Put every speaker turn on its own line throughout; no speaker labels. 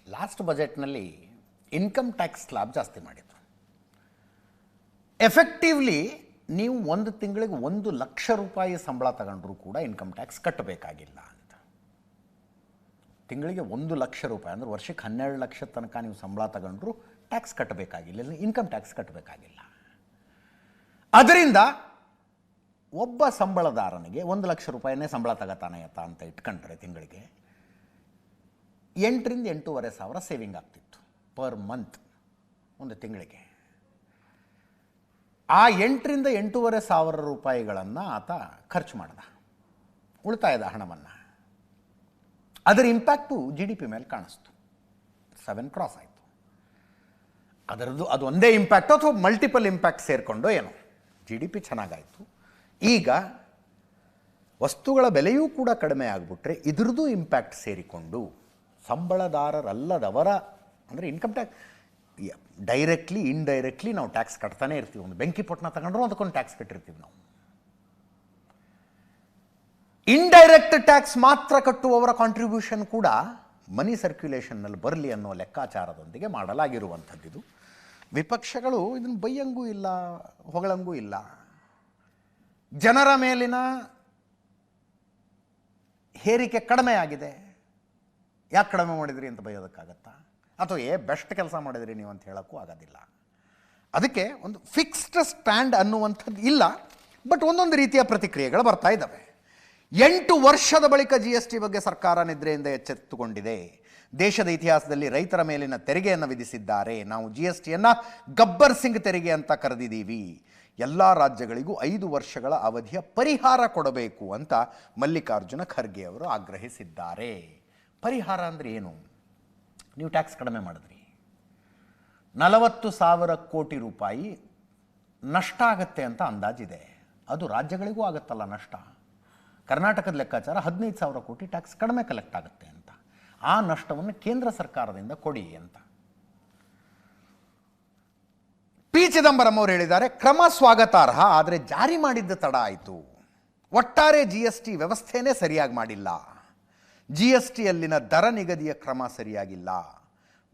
Last ಬಜೆಟ್ನಲ್ಲಿ income tax slab ಜಾಸ್ತಿ ಮಾಡಿದರು. ಎಫೆಕ್ಟಿವ್ಲಿ ನೀವು ಒಂದು ತಿಂಗಳಿಗೆ 1,00,000 ರೂಪಾಯಿ ಸಂಬಳ ತಗೊಂಡ್ರೂ ಕೂಡ ಇನ್ಕಮ್ ಟ್ಯಾಕ್ಸ್ ಕಟ್ಟಬೇಕಾಗಿಲ್ಲ ಅಂತ. ತಿಂಗಳಿಗೆ 1,00,000 ರೂಪಾಯಿ ಅಂದರೆ ವರ್ಷಕ್ಕೆ 12 ಲಕ್ಷ ತನಕ ನೀವು ಸಂಬಳ ತಗೊಂಡ್ರೂ ಟ್ಯಾಕ್ಸ್ ಕಟ್ಟಬೇಕಾಗಿಲ್ಲ, ಇನ್ಕಮ್ ಟ್ಯಾಕ್ಸ್ ಕಟ್ಟಬೇಕಾಗಿಲ್ಲ. ಅದರಿಂದ ಒಬ್ಬ ಸಂಬಳದಾರನಿಗೆ 1,00,000 ರೂಪಾಯಿನೇ ಸಂಬಳ ತಗೋತಾನೆ ಅಂತ ಇಟ್ಕೊಂಡ್ರೆ ತಿಂಗಳಿಗೆ 8,000 ರಿಂದ 8,500 ಸೇವಿಂಗ್ ಆಗ್ತಿತ್ತು ಪರ್ ಮಂತ್ ಒಂದು ತಿಂಗಳಿಗೆ. ಆ 8,000 ರಿಂದ 8,500 ರೂಪಾಯಿಗಳನ್ನು ಆತ ಖರ್ಚು ಮಾಡ್ದ, ಉಳಿತಾಯದ ಹಣವನ್ನು. ಅದರ ಇಂಪ್ಯಾಕ್ಟು GDP ಮೇಲೆ ಕಾಣಿಸ್ತು. 7 ಕ್ರಾಸ್ ಆಯಿತು. ಅದರದ್ದು ಅದು ಒಂದೇ ಇಂಪ್ಯಾಕ್ಟು ಅಥವಾ ಮಲ್ಟಿಪಲ್ ಇಂಪ್ಯಾಕ್ಟ್ ಸೇರಿಕೊಂಡು ಏನೋ GDP ಚೆನ್ನಾಗಾಯಿತು. ಈಗ ವಸ್ತುಗಳ ಬೆಲೆಯೂ ಕೂಡ ಕಡಿಮೆ ಆಗಿಬಿಟ್ರೆ ಇದ್ರದ್ದು ಇಂಪ್ಯಾಕ್ಟ್ ಸೇರಿಕೊಂಡು ಸಂಬಳದಾರರಲ್ಲದವರ ಅಂದರೆ ಇನ್ಕಮ್ ಟ್ಯಾಕ್ಸ್ ಡೈರೆಕ್ಟ್ಲಿ ಇಂಡೈರೆಕ್ಟ್ಲಿ ನಾವು ಟ್ಯಾಕ್ಸ್ ಕಟ್ತಾನೆ ಇರ್ತೀವಿ. ಒಂದು ಬೆಂಕಿ ಪೊಟ್ಟಣ ತಗೊಂಡ್ರು ಅದಕ್ಕೊಂದು ಟ್ಯಾಕ್ಸ್ ಕಟ್ಟಿರ್ತೀವಿ ನಾವು. ಇಂಡೈರೆಕ್ಟ್ ಟ್ಯಾಕ್ಸ್ ಮಾತ್ರ ಕಟ್ಟುವವರ ಕಾಂಟ್ರಿಬ್ಯೂಷನ್ ಕೂಡ ಮನಿ ಸರ್ಕ್ಯುಲೇಷನ್ನಲ್ಲಿ ಬರಲಿ ಅನ್ನೋ ಲೆಕ್ಕಾಚಾರದೊಂದಿಗೆ ಮಾಡಲಾಗಿರುವಂಥದ್ದಿದು. ವಿಪಕ್ಷಗಳು ಇದನ್ನು ಬೈಯಂಗೂ ಇಲ್ಲ, ಹೊಗಳಂಗೂ ಇಲ್ಲ. ಜನರ ಮೇಲಿನ ಹೇರಿಕೆ ಕಡಿಮೆ ಆಗಿದೆ, ಯಾಕೆ ಕಡಿಮೆ ಮಾಡಿದ್ರಿ ಅಂತ ಬೈಯೋದಕ್ಕಾಗತ್ತಾ? ಅಥವಾ ಬೆಸ್ಟ್ ಕೆಲಸ ಮಾಡಿದ್ರಿ ನೀವು ಅಂತ ಹೇಳೋಕ್ಕೂ ಆಗೋದಿಲ್ಲ. ಅದಕ್ಕೆ ಒಂದು ಫಿಕ್ಸ್ಡ್ ಸ್ಟ್ಯಾಂಡ್ ಅನ್ನುವಂಥದ್ದು ಇಲ್ಲ. ಬಟ್ ಒಂದೊಂದು ರೀತಿಯ ಪ್ರತಿಕ್ರಿಯೆಗಳು ಬರ್ತಾ ಇದ್ದಾವೆ. 8 ವರ್ಷದ ಬಳಿಕ GST ಬಗ್ಗೆ ಸರ್ಕಾರ ನಿದ್ರೆಯಿಂದ ಎಚ್ಚೆತ್ತುಕೊಂಡಿದೆ. ದೇಶದ ಇತಿಹಾಸದಲ್ಲಿ ರೈತರ ಮೇಲಿನ ತೆರಿಗೆಯನ್ನು ವಿಧಿಸಿದ್ದಾರೆ. ನಾವು GSTಯನ್ನು ಗಬ್ಬರ್ ಸಿಂಗ್ ತೆರಿಗೆ ಅಂತ ಕರೆದಿದ್ದೀವಿ. ಎಲ್ಲ ರಾಜ್ಯಗಳಿಗೂ 5 ವರ್ಷಗಳ ಅವಧಿಯ ಪರಿಹಾರ ಕೊಡಬೇಕು ಅಂತ ಮಲ್ಲಿಕಾರ್ಜುನ ಖರ್ಗೆ ಅವರು ಆಗ್ರಹಿಸಿದ್ದಾರೆ. ಪರಿಹಾರ ಅಂದರೆ ಏನು? ನೀವು ಟ್ಯಾಕ್ಸ್ ಕಡಿಮೆ ಮಾಡಿದ್ರಿ, 40,000 ಕೋಟಿ ರೂಪಾಯಿ ನಷ್ಟ ಆಗುತ್ತೆ ಅಂತ ಅಂದಾಜಿದೆ. ಅದು ರಾಜ್ಯಗಳಿಗೂ ಆಗುತ್ತಲ್ಲ ನಷ್ಟ. ಕರ್ನಾಟಕದ ಲೆಕ್ಕಾಚಾರ 15,000 ಕೋಟಿ ಟ್ಯಾಕ್ಸ್ ಕಡಿಮೆ ಕಲೆಕ್ಟ್ ಆಗುತ್ತೆ ಅಂತ. ಆ ನಷ್ಟವನ್ನು ಕೇಂದ್ರ ಸರ್ಕಾರದಿಂದ ಕೊಡಿ ಅಂತ ಪಿ ಚಿದಂಬರಂ ಅವರು ಹೇಳಿದ್ದಾರೆ. ಕ್ರಮ ಸ್ವಾಗತಾರ್ಹ, ಆದರೆ ಜಾರಿ ಮಾಡಿದ್ದ ತಡ ಆಯಿತು. ಒಟ್ಟಾರೆ GST ವ್ಯವಸ್ಥೆನೇ ಸರಿಯಾಗಿ ಮಾಡಿಲ್ಲ. GSTಯಲ್ಲಿನ ದರ ನಿಗದಿಯ ಕ್ರಮ ಸರಿಯಾಗಿಲ್ಲ.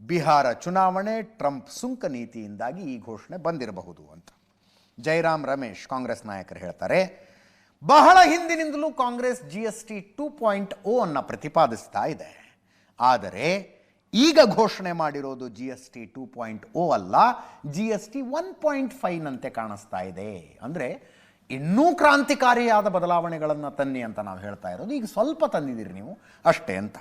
ಬಿಹಾರ ಚುನಾವಣೆ, ಟ್ರಂಪ್ ಸುಂಕ ನೀತಿಯಿಂದಾಗಿ ಈ ಘೋಷಣೆ ಬಂದಿರಬಹುದು ಅಂತ ಜೈರಾಮ್ ರಮೇಶ್ ಕಾಂಗ್ರೆಸ್ ನಾಯಕರು ಹೇಳ್ತಾರೆ. ಬಹಳ ಹಿಂದಿನಿಂದಲೂ ಕಾಂಗ್ರೆಸ್ GST 2.0 ಅನ್ನು ಪ್ರತಿಪಾದಿಸ್ತಾ ಇದೆ. ಆದರೆ ಈಗ ಘೋಷಣೆ ಮಾಡಿರೋದು GST 2.0 ಅಲ್ಲ, GST 1.5 ನಂತೆ ಕಾಣಿಸ್ತಾ ಇದೆ. ಅಂದರೆ ಇನ್ನೂ ಕ್ರಾಂತಿಕಾರಿಯಾದ ಬದಲಾವಣೆಗಳನ್ನು ತನ್ನಿ ಅಂತ ನಾವು ಹೇಳ್ತಾ ಇರೋದು. ಈಗ ಸ್ವಲ್ಪ ತಂದಿದ್ದೀರಿ ನೀವು ಅಷ್ಟೇ ಅಂತ.